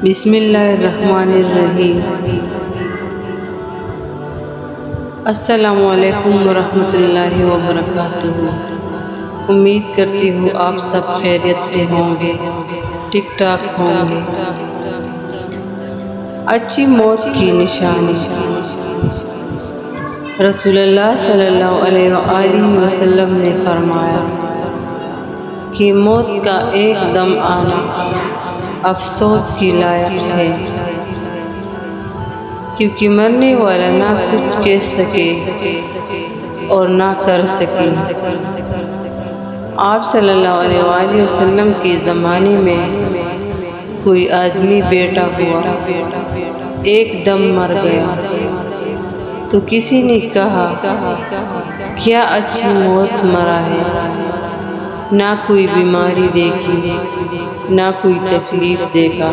بسم اللہ الرحمن الرحیم۔ السلام علیکم ورحمۃ اللہ وبرکاتہ۔ امید کرتی ہوں آپ سب خیریت سے ہوں گے، ٹھیک ٹھاک ہوں گے۔ اچھی موت کی نشانی۔ رسول اللہ صلی اللہ علیہ وآلہ وسلم نے فرمایا کہ موت کا ایک دم آنا افسوس کی لائق ہے، کیونکہ مرنے والا نہ کچھ کہہ سکے اور نہ کر سکے۔ آپ صلی اللہ علیہ وآلہ وسلم کے زمانے میں کوئی آدمی بیٹا ہوا، ایک دم مر گیا، تو کسی نے کہا کیا اچھی موت مرا ہے، نہ کوئی بیماری دیکھی، نہ کوئی تکلیف دیکھا،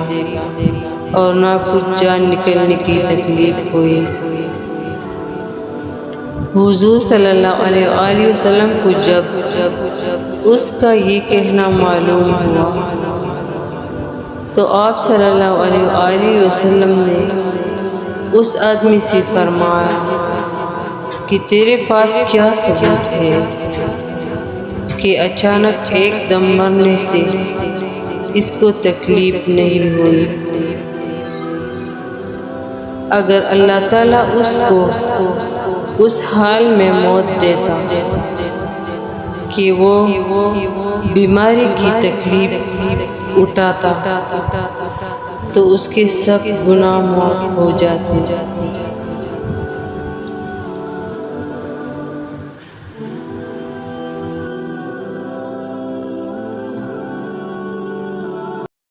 اور نہ کچھ جان نکلنے کی تکلیف ہوئی۔ حضور صلی اللہ علیہ وآلہ وسلم کو جب اس کا یہ کہنا معلوم ہوا تو آپ صلی اللہ علیہ وآلہ وسلم نے اس آدمی سے فرمایا کہ تیرے پاس کیا ثبوت ہے کہ اچانک ایک دم مرنے سے اس کو تکلیف نہیں ہوئی؟ اگر اللہ تعالیٰ اس کو اس حال میں موت دیتا کہ وہ بیماری کی تکلیف اٹھاتا تو اس کے سب گناہ معاف ہو جاتے۔